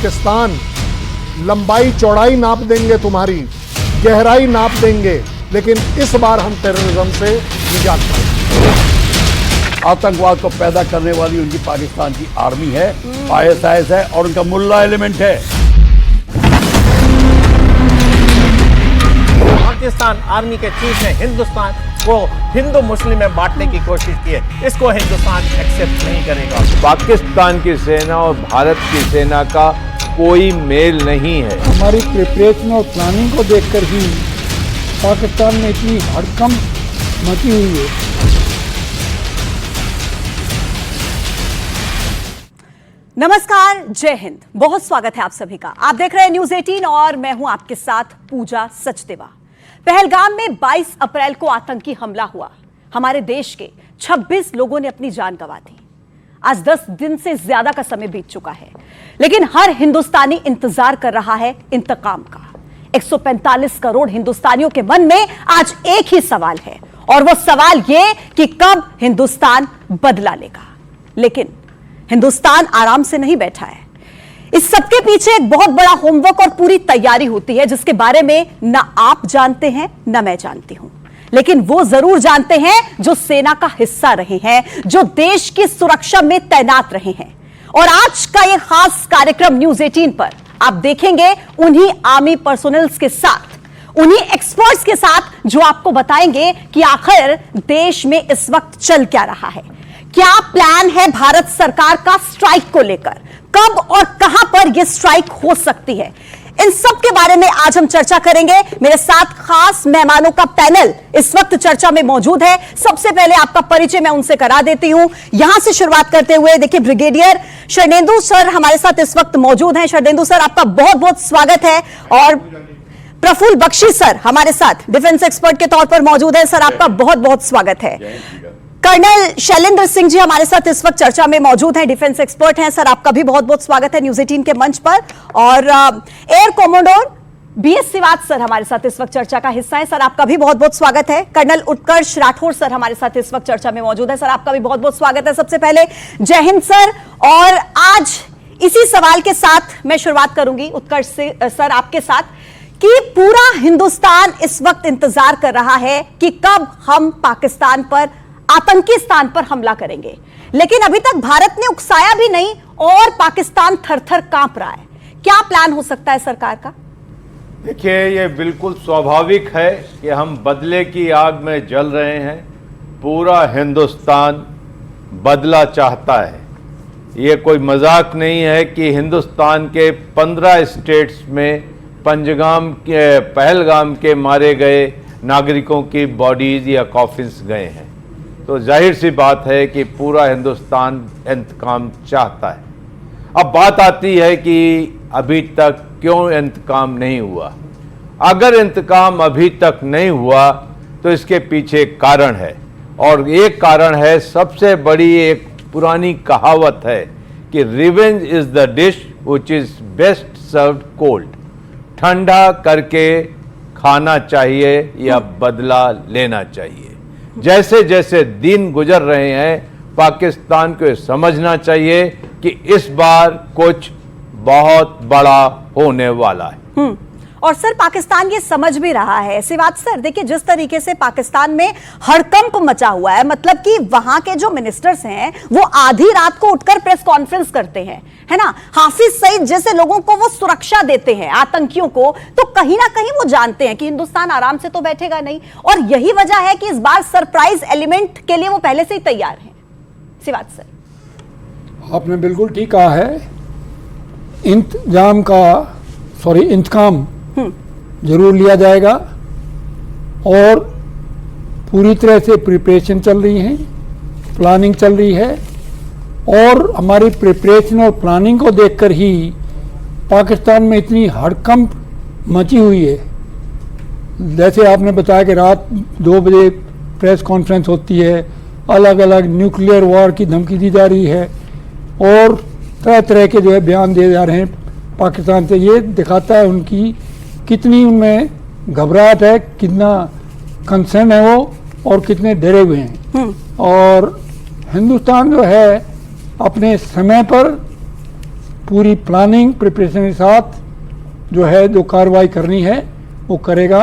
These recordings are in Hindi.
पाकिस्तान लंबाई चौड़ाई नाप देंगे, तुम्हारी गहराई नाप देंगे, लेकिन इस बार हम टेररिज्म से निजात पाएंगे। आतंकवाद को पैदा करने वाली उनकी पाकिस्तान की आर्मी है, ISIS है और उनका मुल्ला एलिमेंट है। पाकिस्तान आर्मी के चीफ ने हिंदुस्तान को हिंदू मुस्लिम में बांटने की कोशिश की है। इसको हिंदुस्तान एक्सेप्ट नहीं करेगा। पाकिस्तान की सेना और भारत की सेना का कोई मेल नहीं है। हमारी प्रिपरेशन और प्लानिंग को देखकर ही पाकिस्तान में इतनी हड़कंप मची हुई है। नमस्कार, जय हिंद, बहुत स्वागत है आप सभी का। आप देख रहे हैं न्यूज 18 और मैं हूं आपके साथ पूजा सचदेवा। पहलगाम में 22 अप्रैल को आतंकी हमला हुआ। हमारे देश के 26 लोगों ने अपनी जान गंवा दी। आज 10 दिन से ज्यादा का समय बीत चुका है, लेकिन हर हिंदुस्तानी इंतजार कर रहा है इंतकाम का। 145 करोड़ हिंदुस्तानियों के मन में आज एक ही सवाल है, और वो सवाल ये कि कब हिंदुस्तान बदला लेगा। लेकिन हिंदुस्तान आराम से नहीं बैठा है। इस सबके पीछे एक बहुत बड़ा होमवर्क और पूरी तैयारी होती है, जिसके बारे में ना आप जानते हैं ना मैं जानती हूं, लेकिन वो जरूर जानते हैं जो सेना का हिस्सा रहे हैं, जो देश की सुरक्षा में तैनात रहे हैं। और आज का ये खास कार्यक्रम न्यूज 18 पर आप देखेंगे उन्हीं आर्मी पर्सोनल्स के साथ, उन्हीं एक्सपर्ट्स के साथ, जो आपको बताएंगे कि आखिर देश में इस वक्त चल क्या रहा है, क्या प्लान है भारत सरकार का स्ट्राइक को लेकर, कब और कहां पर यह स्ट्राइक हो सकती है। इन सब के बारे में आज हम चर्चा करेंगे। मेरे साथ खास मेहमानों का पैनल इस वक्त चर्चा में मौजूद है। सबसे पहले आपका परिचय मैं उनसे करा देती हूं। यहां से शुरुआत करते हुए देखिए, ब्रिगेडियर शरदेंदु सर हमारे साथ इस वक्त मौजूद हैं। शरदेंदु सर, आपका बहुत बहुत स्वागत है। और प्रफुल्ल बख्शी सर हमारे साथ डिफेंस एक्सपर्ट के तौर पर मौजूद है। सर, आपका बहुत बहुत स्वागत है। कर्नल शैलेंद्र सिंह जी हमारे साथ इस वक्त चर्चा में मौजूद हैं, डिफेंस एक्सपर्ट हैं। सर, आपका भी बहुत बहुत स्वागत है न्यूज 18 के मंच पर। और air commander BS Siwach sir हमारे साथ इस वक्त चर्चा का हिस्सा है। सर, आपका भी बहुत बहुत स्वागत है। कर्नल उत्कर्ष राठौर सर हमारे साथ इस वक्त चर्चा में मौजूद है। सर, आपका भी बहुत बहुत स्वागत है। सबसे पहले जय हिंद सर। और आज इसी सवाल के साथ मैं शुरुआत करूंगी उत्कर्ष से सर आपके साथ, कि पूरा हिंदुस्तान इस वक्त इंतजार कर रहा है कि कब हम पाकिस्तान पर, आतंकी स्थान पर हमला करेंगे, लेकिन अभी तक भारत ने उकसाया भी नहीं और पाकिस्तान थर-थर कांप रहा है। क्या प्लान हो सकता है सरकार का? देखिए, ये बिल्कुल स्वाभाविक है कि हम बदले की आग में जल रहे हैं। पूरा हिंदुस्तान बदला चाहता है। ये कोई मजाक नहीं है कि हिंदुस्तान के 15 स्टेट्स में पहलगाम के मारे गए नागरिकों की बॉडीज या कॉफिन्स गए हैं। तो जाहिर सी बात है कि पूरा हिंदुस्तान इंतकाम चाहता है। अब बात आती है कि अभी तक क्यों इंतकाम नहीं हुआ। अगर इंतकाम अभी तक नहीं हुआ तो इसके पीछे एक कारण है, और एक कारण है, सबसे बड़ी एक पुरानी कहावत है कि revenge is the dish which is best served cold. ठंडा करके खाना चाहिए या बदला लेना चाहिए। जैसे जैसे दिन गुजर रहे हैं, पाकिस्तान को समझना चाहिए कि इस बार कुछ बहुत बड़ा होने वाला है। और सर, पाकिस्तान ये समझ भी रहा है। ऐसी बात सर, देखिए जिस तरीके से पाकिस्तान में हड़कंप मचा हुआ है, मतलब कि वहां के जो मिनिस्टर्स हैं वो आधी रात को उठकर प्रेस कॉन्फ्रेंस करते हैं, है ना। हाफिज सईद जैसे लोगों को वो सुरक्षा देते हैं, आतंकियों को, तो कहीं ना कहीं वो जानते हैं कि हिंदुस्तान आराम से तो बैठेगा नहीं। और यही वजह है कि इस बार सरप्राइज एलिमेंट के लिए वो पहले से ही तैयार हैं। सिवाच सर, आपने बिल्कुल ठीक कहा है। इंतकाम जरूर लिया जाएगा, और पूरी तरह से प्रिपरेशन चल रही है, प्लानिंग चल रही है। और हमारी प्रिपरेशन और प्लानिंग को देखकर ही पाकिस्तान में इतनी हड़कंप मची हुई है। जैसे आपने बताया कि रात 2 बजे प्रेस कॉन्फ्रेंस होती है, अलग अलग न्यूक्लियर वॉर की धमकी दी जा रही है, और तरह तरह के जो है बयान दिए जा रहे हैं पाकिस्तान से। ये दिखाता है उनकी कितनी उनमें घबराहट है, कितना कंसर्न है वो, और कितने डरे हुए हैं। और हिंदुस्तान जो है अपने समय पर पूरी प्लानिंग प्रिपरेशन के साथ जो है जो कार्रवाई करनी है वो करेगा।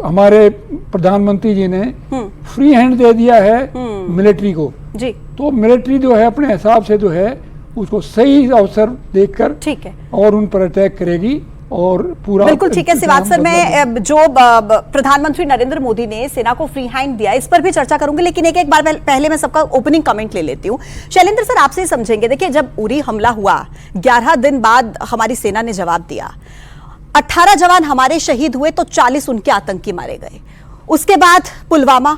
हमारे प्रधानमंत्री जी ने फ्री हैंड दे दिया है मिलिट्री को, जी तो मिलिट्री जो है अपने हिसाब से जो है उसको सही अवसर देखकर ठीक है और उन पर अटैक करेगी और पूरा बिल्कुल ठीक है। सिवात सर, मैं जो प्रधानमंत्री नरेंद्र मोदी ने सेना को फ्री हैंड दिया इस पर भी चर्चा करूंगी, लेकिन एक बार पहले मैं सबका ओपनिंग कमेंट ले लेती हूं। शैलेंद्र सर, आपसे समझेंगे, देखिए जब उरी हमला हुआ 11 दिन बाद हमारी सेना ने जवाब दिया, 18 जवान हमारे शहीद हुए तो 40 उनके आतंकी मारे गए। उसके बाद पुलवामा,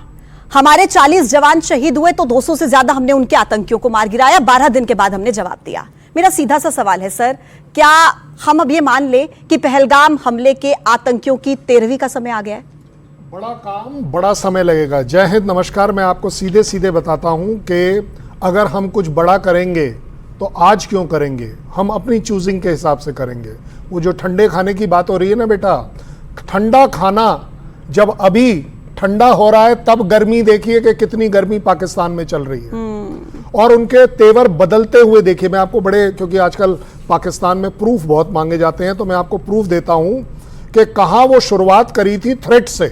हमारे 40 जवान शहीद हुए तो 200 से ज्यादा हमने उनके आतंकियों को मार गिराया। 12 दिन के बाद हमने जवाब दिया। मेरा सीधा सा सवाल है सर, क्या हम अब ये मान ले कि पहलगाम हमले के आतंकियों की 13वीं का समय आ गया है? बड़ा काम बड़ा समय लगेगा। जय हिंद, नमस्कार। मैं आपको सीधे सीधे बताता हूं कि अगर हम कुछ बड़ा करेंगे तो आज क्यों करेंगे, हम अपनी चूजिंग के हिसाब से करेंगे। वो जो ठंडे खाने की बात हो रही है ना बेटा, ठंडा खाना जब अभी ठंडा हो रहा है तब गर्मी देखिए कि कितनी गर्मी पाकिस्तान में चल रही है और उनके तेवर बदलते हुए देखिए। मैं आपको बड़े, क्योंकि आजकल पाकिस्तान में प्रूफ बहुत मांगे जाते हैं, तो मैं आपको प्रूफ देता हूं कि कहां वो शुरुआत करी थी थ्रेट से,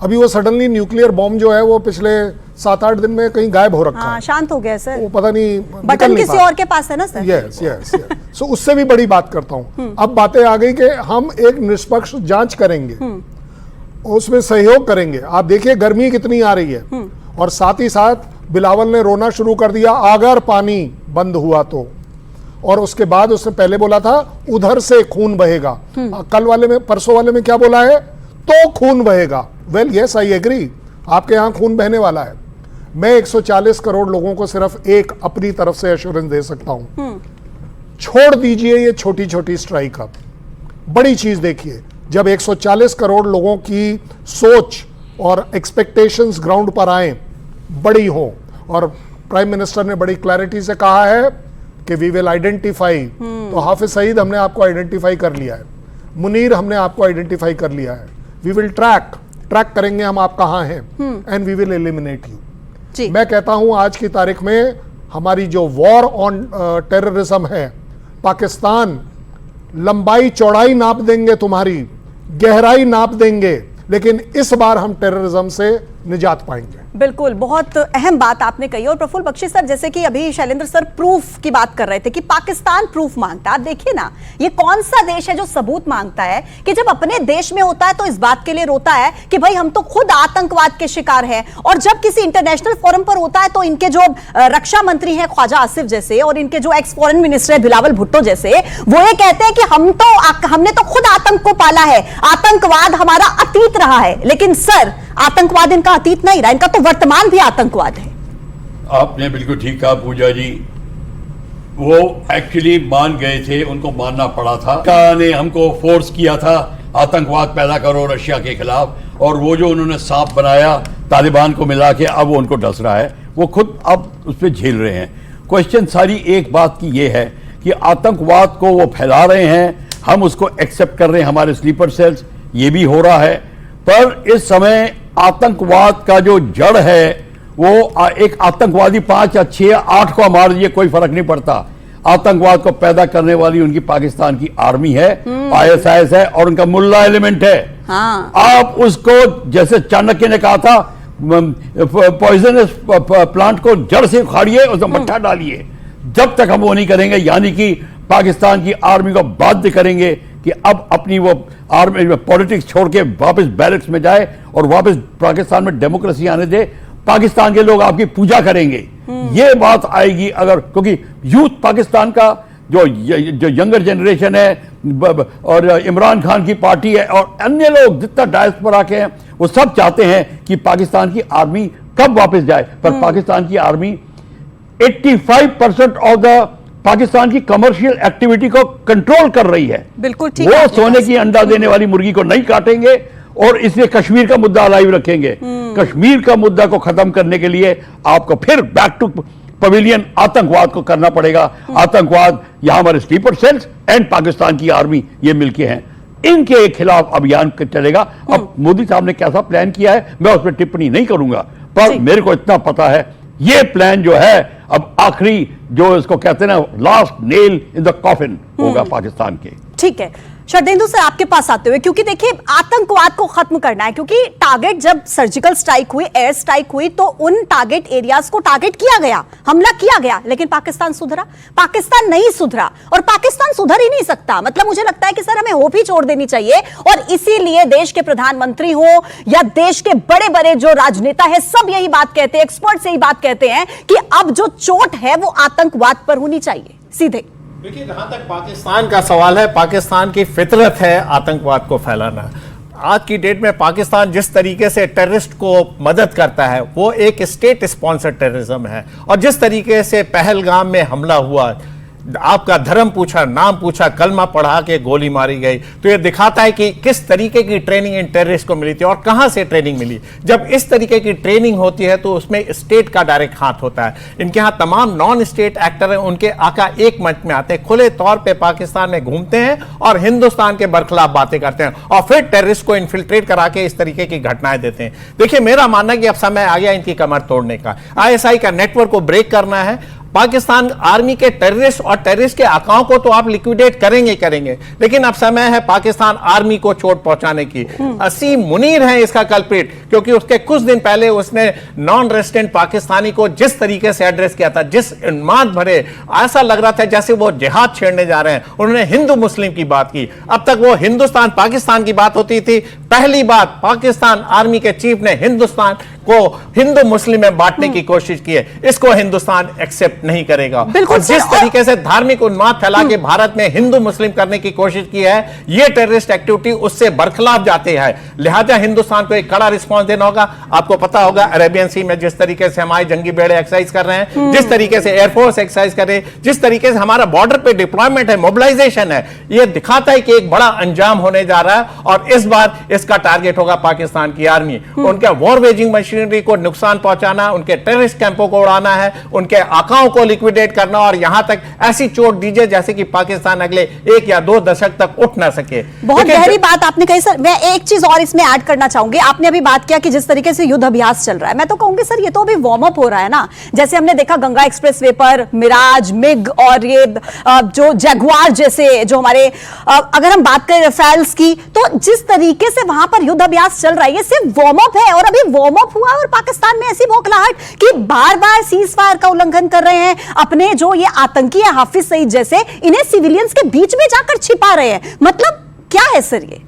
अभी वो सडनली न्यूक्लियर बॉम्ब जो है वो पिछले 7-8 दिन में कहीं गायब हो रखा है, शांत हो गया सर। वो पता नहीं बटन किसी और के पास है ना sir. Yes yes yes. So उससे भी बड़ी बात करता हूं। अब बातें आ गई कि हम एक निष्पक्ष जांच करेंगे, उसमें सहयोग करेंगे। आप देखिए गर्मी कितनी आ रही है और साथ ही साथ बिलावल ने रोना शुरू कर दिया अगर पानी बंद हुआ तो, और उसके बाद उसने पहले बोला था उधर से खून बहेगा। कल वाले में, परसों वाले में क्या बोला है, तो खून बहेगा। वेल यस, आई एग्री, आपके यहां खून बहने वाला है। मैं 140 करोड़ लोगों को सिर्फ एक अपनी तरफ से एश्योरेंस दे सकता हूं, छोड़ दीजिए ये छोटी छोटी स्ट्राइक। अब बड़ी चीज देखिए, जब 140 करोड़ लोगों की सोच और एक्सपेक्टेशंस ग्राउंड पर आए, बड़ी हो, और प्राइम मिनिस्टर ने बड़ी क्लैरिटी से कहा है कि वी विल आइडेंटिफाई, तो हाफिज सईद हमने आपको आइडेंटिफाई कर लिया है, मुनीर हमने आपको आइडेंटिफाई कर लिया है, वी विल ट्रैक करेंगे हम आप कहां हैं, and we will eliminate you. मैं कहता हूं आज की तारीख में हमारी जो वॉर ऑन टेररिज्म है, पाकिस्तान लंबाई चौड़ाई नाप देंगे, तुम्हारी गहराई नाप देंगे, लेकिन इस बार हम टेररिज्म से निजात पाएंगे। बिल्कुल, बहुत अहम बात आपने कही। और प्रफुल्ल बख्शी सर, जैसे कि अभी शैलेंद्र सर प्रूफ की बात कर रहे थे कि पाकिस्तान प्रूफ मांगता है। आप देखिए ना, ये कौन सा देश है जो सबूत मांगता है कि जब अपने देश में होता है तो इस बात के लिए रोता है कि भाई हम तो खुद आतंकवाद के शिकार हैं, और जब किसी इंटरनेशनल फोरम पर होता है तो इनके जो रक्षा मंत्री हैं ख्वाजा आसिफ जैसे, और इनके जो एक्स फॉरेन मिनिस्टर है बिलावल भुट्टो जैसे, वो ये कहते हैं कि हमने तो खुद आतंक को पाला है, आतंकवाद हमारा अतीत रहा है। लेकिन सर, आतंकवाद इनका अतीत नहीं रहा, इनका तो वर्तमान भी आतंकवाद है। आपने बिल्कुल ठीक कहा पूजा जी, वो एक्चुअली मान गए थे, उनको मानना पड़ा था। अमेरिका ने हमको फोर्स किया था आतंकवाद पैदा करो रशिया के खिलाफ, और वो जो उन्होंने सांप बनाया तालिबान को मिला के, अब वो उनको डस रहा है, वो खुद अब उस पर झेल रहे हैं। क्वेश्चन सारी एक बात की ये है कि आतंकवाद को वो फैला रहे हैं, हम उसको एक्सेप्ट कर रहे हैं, हमारे स्लीपर सेल्स, ये भी हो रहा है। पर इस समय आतंकवाद का जो जड़ है वो एक आतंकवादी 5 या 6 या 8 को मार दीजिए, कोई फर्क नहीं पड़ता। आतंकवाद को पैदा करने वाली उनकी पाकिस्तान की आर्मी है, ISIS है, और उनका मुल्ला एलिमेंट है। हाँ। आप उसको, जैसे चाणक्य ने कहा था, पॉइजनस प्लांट को जड़ से उखाड़िए, उसमें मट्ठा डालिए। जब तक हम वो नहीं करेंगे, यानी कि पाकिस्तान की आर्मी को बाध्य करेंगे कि अब अपनी वो आर्मी पॉलिटिक्स छोड़ के वापस बैरक्स में जाए और वापस पाकिस्तान में डेमोक्रेसी आने दे, पाकिस्तान के लोग आपकी पूजा करेंगे। ये बात आएगी अगर, क्योंकि यूथ पाकिस्तान का जो यंगर जनरेशन है और इमरान खान की पार्टी है और अन्य लोग जितना डायस्पोरा के हैं, वो सब चाहते हैं कि पाकिस्तान की आर्मी कब वापस जाए। पर पाकिस्तान की आर्मी 85% ऑफ द पाकिस्तान की कमर्शियल एक्टिविटी को कंट्रोल कर रही है। बिल्कुल ठीक। वो सोने की अंडा देने वाली मुर्गी को नहीं काटेंगे, और इसलिए कश्मीर का मुद्दा अलाइव रखेंगे। कश्मीर का मुद्दा को खत्म करने के लिए आपको फिर बैक टू पवेलियन आतंकवाद को करना पड़ेगा। आतंकवाद, यहां हमारे स्लीपर सेल्स एंड पाकिस्तान की आर्मी ये मिलके हैं, इनके खिलाफ अभियान चलेगा। अब मोदी साहब ने कैसा प्लान किया है मैं उस पर टिप्पणी नहीं करूंगा, पर मेरे को इतना पता है ये प्लान जो है अब आखिरी, जो इसको कहते हैं ना, last nail in the coffin होगा पाकिस्तान के। ठीक है, शरदेंदु सर आपके पास आते हुए, क्योंकि देखिए आतंकवाद को खत्म करना है, क्योंकि टारगेट जब सर्जिकल स्ट्राइक हुई, एयर स्ट्राइक हुई, तो उन टारगेट एरियाज को टारगेट किया गया, हमला किया गया, लेकिन पाकिस्तान सुधरा? पाकिस्तान नहीं सुधरा, और पाकिस्तान सुधर ही नहीं सकता। मतलब मुझे लगता है कि सर हमें होप ही छोड़ देनी चाहिए, और इसीलिए देश के प्रधानमंत्री हो या देश के बड़े बड़े जो राजनेता है, सब यही बात कहते हैं, एक्सपर्ट्स यही बात कहते हैं कि अब जो चोट है वो आतंकवाद पर होनी चाहिए सीधे। देखिए, जहां तक पाकिस्तान का सवाल है, पाकिस्तान की फितरत है आतंकवाद को फैलाना। आज की डेट में पाकिस्तान जिस तरीके से टेररिस्ट को मदद करता है वो एक स्टेट स्पॉन्सर्ड टेररिज्म है, और जिस तरीके से पहलगाम में हमला हुआ, आपका धर्म पूछा, नाम पूछा, कलमा पढ़ा के गोली मारी गई, तो ये दिखाता है कि किस तरीके की ट्रेनिंग इन टेररिस्ट को मिली थी और कहां से ट्रेनिंग मिली। जब इस तरीके की ट्रेनिंग होती है तो उसमें स्टेट का डायरेक्ट हाथ होता है। इनके यहां तमाम नॉन स्टेट एक्टर हैं, उनके आका एक मंच में आते हैं, खुले तौर पे पाकिस्तान में घूमते हैं और हिंदुस्तान के बरखिलाफ बातें करते हैं, और फिर टेररिस्ट को इन्फिल्ट्रेट करा के इस तरीके की घटनाएं देते हैं। देखिए, मेरा मानना है कि अब समय आ गया इनकी कमर तोड़ने का। ISI का नेटवर्क को ब्रेक करना है। पाकिस्तान आर्मी के टेररिस्ट और टेररिस्ट के आकाओं को तो आप लिक्विडेट करेंगे, लेकिन अब समय है पाकिस्तान आर्मी को चोट पहुंचाने की। असीम मुनीर है इसका कल्प्रिट, क्योंकि उसके कुछ दिन पहले उसने नॉन रेजिडेंट पाकिस्तानी को जिस तरीके से एड्रेस किया था, जिस उन्माद भरे, ऐसा लग रहा था जैसे वो जिहाद छेड़ने जा रहे हैं। उन्होंने हिंदू मुस्लिम की बात की। अब तक वो हिंदुस्तान पाकिस्तान की बात होती थी, पहली बात पाकिस्तान आर्मी के चीफ ने हिंदुस्तान को हिंदू मुस्लिम में बांटने की कोशिश की है। इसको हिंदुस्तान एक्सेप्ट नहीं करेगा। और जिस तरीके से धार्मिक उन्माद फैला के भारत में हिंदू मुस्लिम करने की कोशिश की है, ये टेररिस्ट एक्टिविटी उससे बरखिलाफ जाते हैं। लिहाजा हिंदुस्तान को एक कड़ा रिस्पॉन्स देना होगा। आपको पता होगा अरेबियन सी में जिस तरीके से हमारे जंगी बेड़े एक्सरसाइज कर रहे हैं, जिस तरीके से एयरफोर्स एक्सरसाइज कर रहे हैं, जिस तरीके से हमारा बॉर्डर पे डिप्लॉयमेंट है, मोबिलाइजेशन है, ये दिखाता है कि एक बड़ा अंजाम होने जा रहा है, और इस बार इसका टारगेट होगा पाकिस्तान की आर्मी। उनके वॉर वेजिंग मशीनरी को नुकसान पहुंचाना, उनके टेररिस्ट कैंपों को उड़ाना है, उनके आकाओं को लिक्विडेट करना, और यहां तक ऐसी चोट दीजिए जैसे कि पाकिस्तान अगले 1 या 2 दशक तक उठ ना सके। बहुत गहरी बात आपने कही सर। मैं एक चीज और इसमें ऐड करना चाहूंगी। आपने अभी बात किया कि जिस तरीके से युद्ध अभ्यास चल रहा है, मैं तो कहूंगी सर ये तो अभी वार्म अप हो रहा है ना। जैसे हमने देखा गंगा एक्सप्रेसवे पर मिराज, मिग और ये जो जगुआर जैसे जो हमारे, अगर हम बात करें रफेल्स की, तो जिस तरीके से वहां पर युद्ध अभ्यास चल रहा है, ये सिर्फ वार्म अप है। और अभी वार्म अप हुआ और पाकिस्तान में ऐसी बौखलाहट कि बार बार सीज फायर का उल्लंघन कर रहे हैं, अपने जो ये आतंकी है हाफिज सईद जैसे, इन्हें सिविलियंस के बीच में जाकर छिपा रहे हैं। मतलब क्या है सर ये?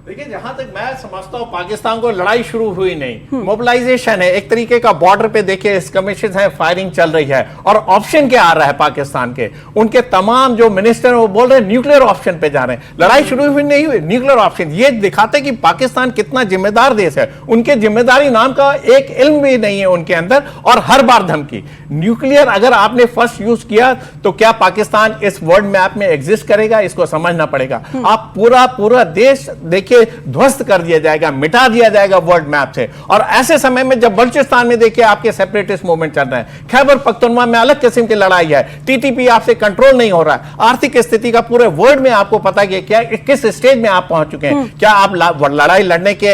देखिए, जहां तक मैं समझता हूं पाकिस्तान को लड़ाई शुरू हुई नहीं, मोबिलाइजेशन है एक तरीके का। बॉर्डर पे देखिए स्कमिशेस हैं, फायरिंग चल रही है, और ऑप्शन क्या आ रहा है पाकिस्तान के, उनके तमाम जो मिनिस्टर वो बोल रहे हैं न्यूक्लियर ऑप्शन पे जा रहे हैं। लड़ाई शुरू हुई नहीं हुई, न्यूक्लियर ऑप्शन। ये दिखाते कि पाकिस्तान कितना जिम्मेदार देश है। उनके जिम्मेदारी नाम का एक इल्म भी नहीं है उनके अंदर, और हर बार धमकी। न्यूक्लियर अगर आपने फर्स्ट यूज किया तो क्या पाकिस्तान इस वर्ल्ड मैप में एग्जिस्ट करेगा? इसको समझना पड़ेगा। आप पूरा देश देखिए ध्वस्त कर दिया जाएगा, मिटा दिया जाएगा वर्ल्ड मैप से। और ऐसे समय में जब बलूचिस्तान में देखिए आपके सेपरेटिस्ट मूवमेंट चल रहे हैं, खैबर पख्तूनख्वा में अलग किस्म की लड़ाई है, टीटीपी आपसे कंट्रोल नहीं हो रहा है, आर्थिक स्थिति का पूरे वर्ल्ड में आपको पता है कि क्या किस स्टेज में आप पहुंच चुके हैं। क्या आप लड़ाई लड़ने के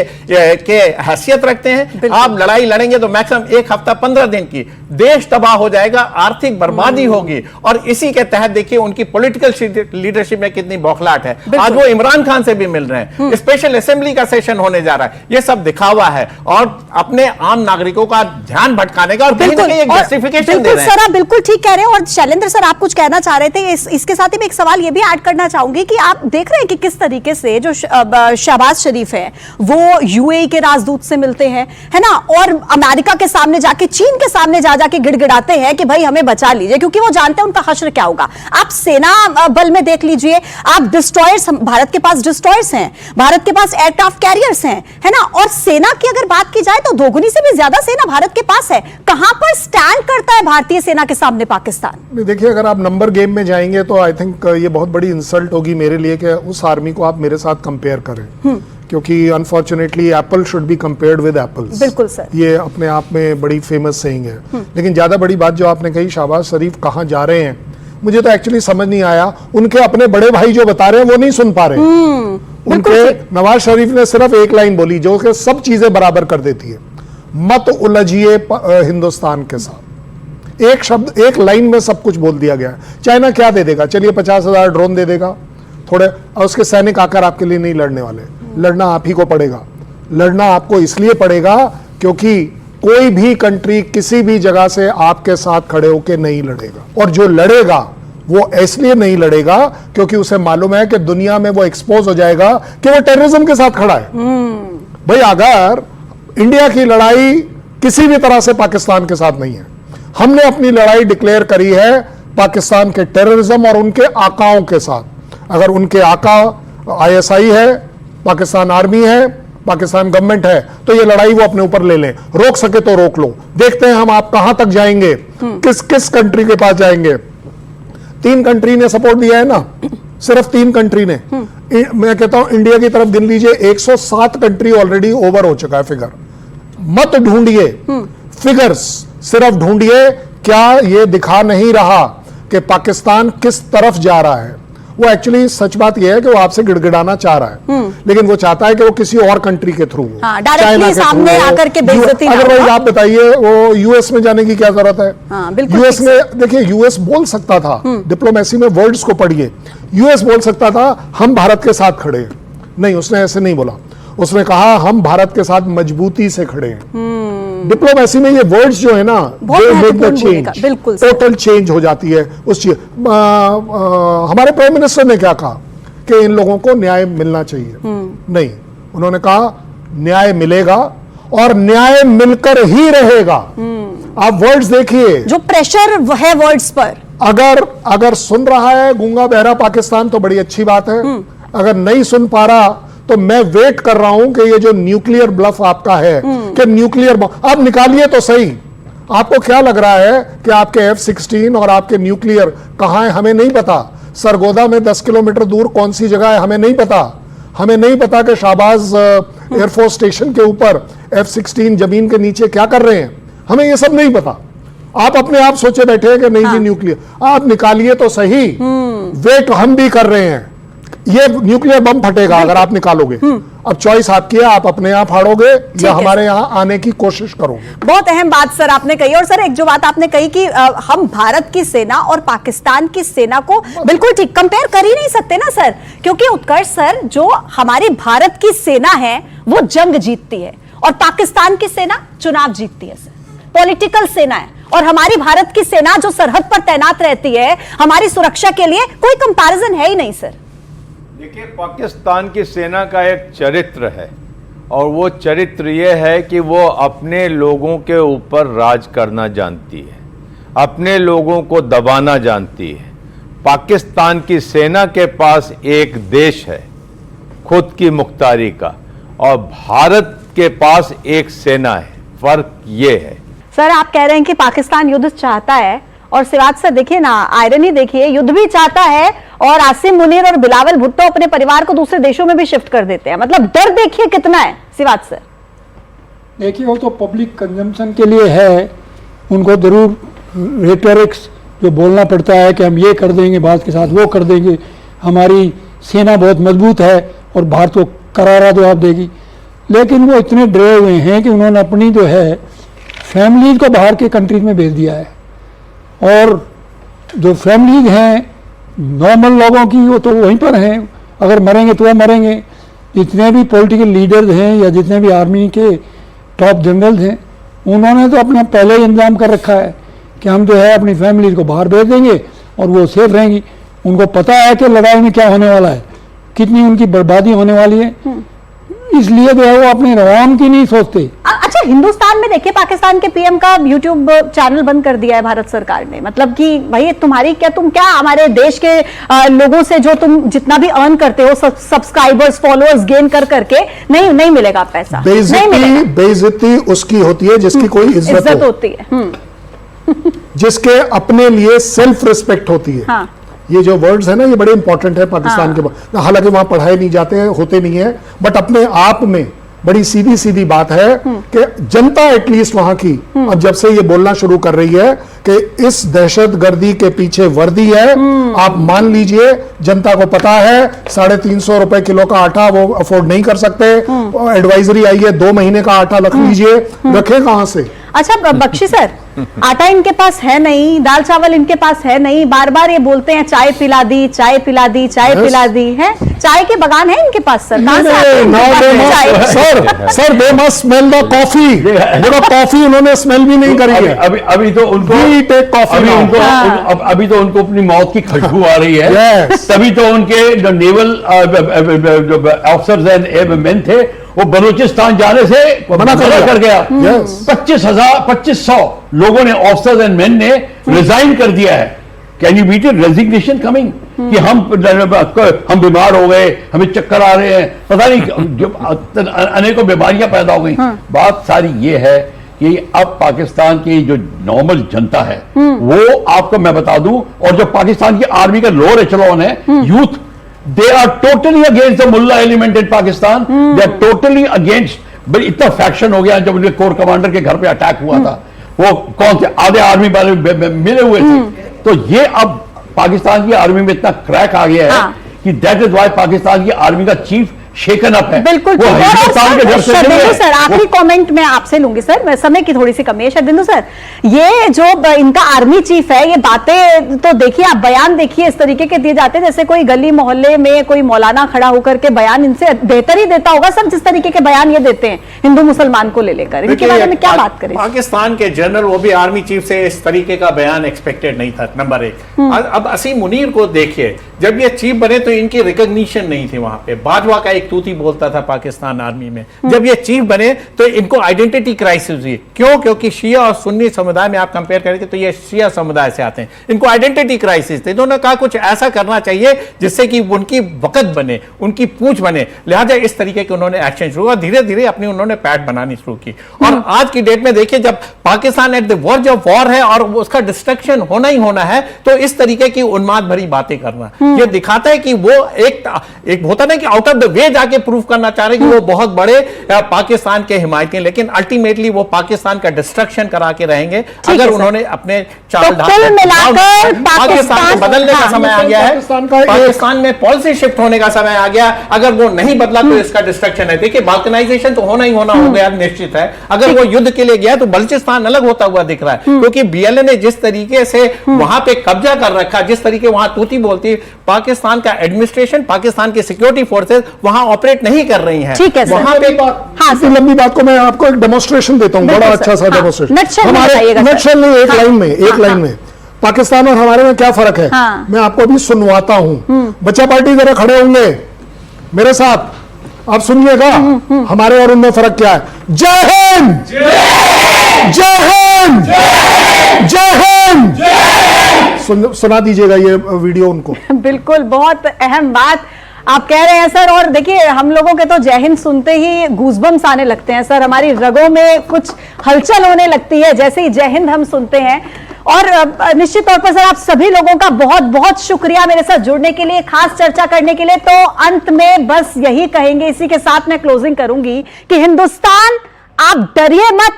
हैसियत रखते हैं? आप लड़ाई लड़ेंगे तो मैक्सिमम 1 हफ्ता 15 दिन की, देश तबाह हो जाएगा, आर्थिक बर्बादी होगी। और इसी के तहत देखिए उनकी पॉलिटिकल लीडरशिप में कितनी बौखलाहट है। आज वो इमरान खान से भी मिल रहे हैं, स्पेशल असेंबली का सेशन होने जा रहा है। ये सब दिखावा है और अपने आम नागरिकों का ध्यान भटकाने का, और बिल्कुल एक जस्टिफिकेशन दे रहे हैं। सर आप बिल्कुल ठीक कह रहे हैं। और शैलेंद्र सर आप कुछ कहना चाह रहे थे, इसके साथ ही मैं एक सवाल ये भी ऐड करना चाहूंगी कि आप देख रहे हैं कि किस तरीके से जो शहबाज शरीफ है वो UAE के राजदूत से मिलते हैं, है ना, और अमेरिका के सामने जाके, चीन के सामने जा जाके गिड़गिड़ाते हैं कि भाई हमें बचा लीजिए, क्योंकि वो जानते हैं उनका हश्र क्या होगा। आप सेना बल में देख लीजिए, आप डिस्ट्रॉयर्स, भारत के पास डिस्ट्रॉयर्स हैं, भारत के पास एयरक्राफ्ट कैरियर्स हैं, है ना, और सेना की अगर बात की जाए तो दोगुनी से भी ज्यादा सेना भारत के पास है। कहां पर स्टैंड करता है भारतीय सेना के सामने पाकिस्तान? देखिए, अगर आप नंबर गेम में जाएंगे तो आई थिंक ये बहुत बड़ी इंसल्ट होगी मेरे लिए कि उस आर्मी को आप मेरे साथ कंपेयर करें, क्योंकि unfortunately Apple should be compared with apples. बिल्कुल सर, ये अपने आप में बड़ी फेमस सेइंग है। लेकिन ज्यादा बड़ी बात जो आपने कही, शहबाज शरीफ कहां जा रहे हैं, मुझे तो एक्चुअली समझ नहीं आया। उनके अपने बड़े भाई जो बता रहे हैं वो नहीं सुन पा रहे। उनके नवाज शरीफ ने सिर्फ एक लाइन बोली जो कि सब चीजें बराबर कर देती है, मत उलझिए हिंदुस्तान के साथ। एक शब्द, एक लाइन में सब कुछ बोल दिया गया है। चाइना क्या दे देगा? चलिए 50,000 ड्रोन दे देगा थोड़े, और उसके सैनिक आकर आपके लिए नहीं लड़ने वाले, लड़ना आप ही को पड़ेगा। लड़ना आपको इसलिए पड़ेगा क्योंकि कोई भी कंट्री किसी भी जगह से आपके साथ खड़े होकर नहीं लड़ेगा, और जो लड़ेगा वो इसलिए नहीं लड़ेगा क्योंकि उसे मालूम है कि दुनिया में वो एक्सपोज हो जाएगा कि वो टेररिज्म के साथ खड़ा है। भाई अगर इंडिया की लड़ाई किसी भी तरह से पाकिस्तान के साथ नहीं है, हमने अपनी लड़ाई डिक्लेयर करी है पाकिस्तान के टेररिज्म और उनके आकाओं के साथ। अगर उनके आका आईएसआई है, पाकिस्तान आर्मी है, पाकिस्तान गवर्नमेंट है, तो ये लड़ाई वो अपने ऊपर ले लें, रोक सके तो रोक लो। देखते हैं हम आप कहां तक जाएंगे, किस किस कंट्री के पास जाएंगे। 3 कंट्री ने सपोर्ट दिया है ना, सिर्फ 3 कंट्री ने। मैं कहता हूं इंडिया की तरफ गिन लीजिए, 107 कंट्री ऑलरेडी ओवर हो चुका है फिगर। मत ढूंढिए फिगर्स, सिर्फ ढूंढिए क्या ये दिखा नहीं रहा कि पाकिस्तान किस तरफ जा रहा है। वो एक्चुअली सच बात यह है कि वो आपसे गिड़गिड़ाना चाह रहा है, लेकिन वो चाहता है कि वो किसी और कंट्री के थ्रू, डायरेक्टली सामने आकर के बेइज्जती ना हो। अदरवाइज आप बताइए वो यूएस में जाने की क्या जरूरत है? बिल्कुल यूएस में देखिए, यूएस बोल सकता था, डिप्लोमेसी में वर्ड्स को पढ़िए, यूएस बोल सकता था हम भारत के साथ खड़े हैं। नहीं, उसने ऐसे नहीं बोला, उसने कहा हम भारत के साथ मजबूती से खड़े हैं। डिप्लोमेसी में ये वर्ड्स जो है ना, बिल्कुल टोटल चेंज हो जाती है उस चीज। हमारे प्राइम मिनिस्टर ने क्या कहा कि इन लोगों को न्याय मिलना चाहिए। नहीं, उन्होंने कहा न्याय मिलेगा और न्याय मिलकर ही रहेगा। आप वर्ड्स देखिए, जो प्रेशर है वर्ड्स पर, अगर सुन रहा है गूंगा बहरा पाकिस्तान तो बड़ी अच्छी बात है। अगर नहीं सुन पा रहा तो मैं वेट कर रहा हूं कि ये जो न्यूक्लियर ब्लफ आपका है कि न्यूक्लियर आप निकालिए तो सही। आपको क्या लग रहा है कि आपके F-16 और आपके न्यूक्लियर कहां है? हमें नहीं पता। सरगोदा में 10 किलोमीटर दूर कौन सी जगह है हमें नहीं पता। हमें नहीं पता कि शाहबाज एयरफोर्स स्टेशन के ऊपर F-16 जमीन के नीचे क्या कर रहे हैं, हमें ये सब नहीं पता। आप अपने आप सोचे बैठे हैं कि नहीं जी न्यूक्लियर, आप निकालिए तो सही। वेट हम भी कर रहे हैं, ये न्यूक्लियर बम फटेगा अगर आप निकालोगे। अब चॉइस आपकी है, आप अपने आप हारोगे या हमारे यहाँ आने की कोशिश करोगे। बहुत अहम बात सर आपने कही। और सर एक जो बात आपने कही कि हम भारत की सेना और पाकिस्तान की सेना को बिल्कुल ठीक कंपेयर कर ही नहीं सकते ना सर, क्योंकि उत्कर्ष सर, जो हमारी भारत की सेना है वो जंग जीतती है और पाकिस्तान की सेना चुनाव जीतती है सर, पॉलिटिकल सेना है। और हमारी भारत की सेना जो सरहद पर तैनात रहती है हमारी सुरक्षा के लिए, कोई कंपैरिजन है ही नहीं सर। देखिए, पाकिस्तान की सेना का एक चरित्र है और वो चरित्र ये है कि वो अपने लोगों के ऊपर राज करना जानती है, अपने लोगों को दबाना जानती है। पाकिस्तान की सेना के पास एक देश है खुद की मुख्तारी का, और भारत के पास एक सेना है। फर्क ये है सर, आप कह रहे हैं कि पाकिस्तान युद्ध चाहता है, और सिवात सर देखिए ना, आयरनी देखिए, युद्ध भी चाहता है और आसिम मुनीर और बिलावल भुट्टो अपने परिवार को दूसरे देशों में भी शिफ्ट कर देते हैं। मतलब डर देखिए कितना है सिवात सर। देखिए, वो तो पब्लिक कंजम्पशन के लिए है, उनको जरूर रेटोरिक्स जो बोलना पड़ता है कि हम ये कर देंगे भारत के साथ, वो कर देंगे, हमारी सेना बहुत मजबूत है और भारत को करारा जवाब देगी। लेकिन वो इतने डरे हुए हैं कि उन्होंने अपनी जो है फैमिलीज को बाहर के कंट्रीज में भेज दिया है, और जो फैमिलीज हैं नॉर्मल लोगों की वो तो वहीं पर हैं, अगर मरेंगे तो वो मरेंगे। जितने भी पॉलिटिकल लीडर्स हैं या जितने भी आर्मी के टॉप जनरल्स हैं, उन्होंने तो अपना पहले ही इंतजाम कर रखा है कि हम जो है अपनी फैमिलीज को बाहर भेज देंगे और वो सेफ रहेंगी। उनको पता है कि लड़ाई में क्या होने वाला है, कितनी उनकी बर्बादी होने वाली है, इसलिए जो है वो अपने रवान की नहीं सोचते। अच्छा, हिंदुस्तान में देखिए पाकिस्तान के पीएम का यूट्यूब चैनल बंद कर दिया है भारत सरकार ने। मतलब कि भाई तुम्हारी क्या, तुम क्या हमारे देश के लोगों से जो तुम जितना भी अर्न करते हो, सब्सक्राइबर्स फॉलोअर्स गेन कर करके नहीं मिलेगा पैसा। बेइज्जती उसकी होती है जिसकी कोई इज्जत होती है, जिसके अपने लिए सेल्फ रिस्पेक्ट होती है। हाँ। ये जो वर्ड्स है ना, ये बड़े इंपॉर्टेंट है पाकिस्तान के। हालांकि वहां पढ़ाए नहीं जाते हैं, होते नहीं है, बट अपने आप में बड़ी सीधी सीधी बात है कि जनता एटलीस्ट वहां की अब जब से ये बोलना शुरू कर रही है कि इस दहशतगर्दी के पीछे वर्दी है, आप मान लीजिए जनता को पता है 350 रुपए किलो का आटा वो अफोर्ड नहीं कर सकते। एडवाइजरी आई है 2 महीने का आटा रख लीजिए, रखे कहां से? अच्छा बख्शी सर, आटा इनके पास है नहीं, दाल चावल इनके पास है नहीं, बार बार ये बोलते हैं चाय पिला दी, चाय पिला दी, चाय पिला दी है। चाय के बगान है इनके पास सर? कहां से आते हैं इनके पास चाय? Sir they must smell the coffee. देखो कॉफी उन्होंने स्मेल भी नहीं करी है। अभी तो उनको अभी तो उनको अपनी मौत की खुशबू आ रही है। Yes. तभी तो उनके जो नेवल ऑफिसर्स एंड मेन थे वो बलूचिस्तान जाने से मना कर गया। Yes. 2500 लोगों ने, ऑफिसर्स एंड मेन ने रिजाइन कर दिया है। Can you meet it? Resignation coming कि हम बीमार हो गए, हमें चक्कर आ रहे हैं, पता नहीं अनेकों बीमारियां पैदा हो गई। बात सारी ये है कि अब पाकिस्तान की जो नॉर्मल जनता है वो आपको मैं बता दूं, और जो पाकिस्तान की आर्मी का लोअर एचलॉन है, youth, they are totally against the mullah element in Pakistan. They are totally against. भाई इतना फैक्शन हो गया। जब उनके कोर कमांडर के घर पे अटैक हुआ था, वो कौन थे आधे आर्मी वाले मिले हुए थे। तो ये अब पाकिस्तान की आर्मी में इतना क्रैक आ गया है कि दैट इज वाई पाकिस्तान की आर्मी का चीफ शेकन अप है। बिल्कुल। वो हिंदुस्तान के घर से चले गए। सर आखिरी कमेंट मैं आपसे लूंगी सर, मैं समय की थोड़ी सी कमी है। शरदिंदु सर, ये जो इनका आर्मी चीफ है, ये बातें तो देखिए, आप बयान देखिए इस तरीके के दिए जाते हैं जैसे कोई गली मोहल्ले में कोई मौलाना खड़ा होकर के बयान इनसे बेहतर ही देता होगा सर, जिस तरीके के बयान ये देते हैं हिंदू मुसलमान को ले लेकर। इनके बारे में क्या बात करें? पाकिस्तान के जनरल, वो भी आर्मी चीफ से इस तरीके का बयान एक्सपेक्टेड नहीं था, नंबर एक। अब असीम मुनीर को देखिए, जब ये चीफ बने तो इनकी रिकॉग्निशन नहीं थी वहां पे। बाजवा का एक तूती बोलता था पाकिस्तान आर्मी में। जब ये चीफ बने तो इनको आइडेंटिटी क्राइसिस हुई। क्यों? क्योंकि शिया और सुन्नी समुदाय में आप कंपेयर करेंगे तो ये शिया समुदाय से आते हैं। इनको आइडेंटिटी क्राइसिस थे। इन्होंने कहा कुछ ऐसा करना चाहिए जिससे कि उनकी वक़्त बने, उनकी पूंछ बने। लिहाजा इस तरीके के उन्होंने एक्शन शुरू किया। धीरे धीरे अपनी उन्होंने पैठ बनानी शुरू की। और आज की डेट में देखिए, जब Pakistan at the verge of war है और उसका डिस्ट्रक्शन होना ही होना है, तो इस तरीके की उन्माद भरी बातें करना यह दिखाता है कि वो एक होता ना कि आउट ऑफ द वे जाके प्रूव करना चाह रहे कि वो बहुत बड़े पाकिस्तान के हिमायती हैं, लेकिन अल्टीमेटली वो पाकिस्तान का डिस्ट्रक्शन करा के रहेंगे अगर उन्होंने अपने चाल मिलाकर पाकिस्तान बदलने का समय आ गया है। पाकिस्तान में पॉलिसी शिफ्ट होने का समय आ गया। अगर वो नहीं बदला तो इसका डिस्ट्रक्शन है। देखिए, बाल्कनाइजेशन तो होना ही होना हो गया, निश्चित है। अगर वो युद्ध के लिए गया तो बलूचिस्तान अलग होता हुआ दिख रहा है, क्योंकि बीएलए ने जिस तरीके से वहां पे कब्जा कर रखा, जिस तरीके वहां तूती बोलती, पाकिस्तान का एडमिनिस्ट्रेशन, पाकिस्तान की सिक्योरिटी फोर्सेस वहां ऑपरेट नहीं कर रही हैं। ठीक है सर। वहां पे इतनी लंबी बात को मैं आपको एक डेमोस्ट्रेशन देता हूं, बड़ा अच्छा सा डेमोस्ट्रेशन। नटशेल नहीं, एक लाइन में, एक लाइन में पाकिस्तान और हमारे में क्या फर्क है मैं आपको अभी सुनवाता हूं। बच्चा पार्टी जरा खड़े होंगे मेरे साथ, आप सुनिएगा हमारे और उनमें फर्क क्या है। जय हिंद, जय हिंद, जय हिंद। सुना दीजिएगा ये वीडियो उनको। बिल्कुल, बहुत अहम बात आप कह रहे हैं सर। और देखिए, हम लोगों के तो जय हिंद सुनते ही गूज़बम्स आने लगते हैं सर, हमारी रगों में कुछ हलचल होने लगती है जैसे ही जय हिंद हम सुनते हैं। और निश्चित तौर पर सर, आप सभी लोगों का बहुत बहुत शुक्रिया मेरे साथ जुड़ने के लिए, खास चर्चा करने के लिए। तो अंत में बस यही कहेंगे, इसी के साथ मैं क्लोजिंग करूंगी कि हिंदुस्तान, आप डरिए मत,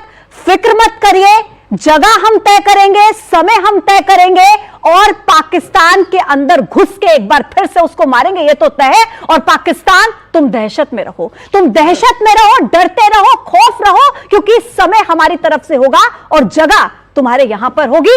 फिक्र मत करिए, जगह हम तय करेंगे, समय हम तय करेंगे और पाकिस्तान के अंदर घुस के एक बार फिर से उसको मारेंगे, ये तो तय है। और पाकिस्तान, तुम दहशत में रहो, तुम दहशत में रहो, डरते रहो, खौफ रहो, क्योंकि समय हमारी तरफ से होगा और जगह तुम्हारे यहां पर होगी।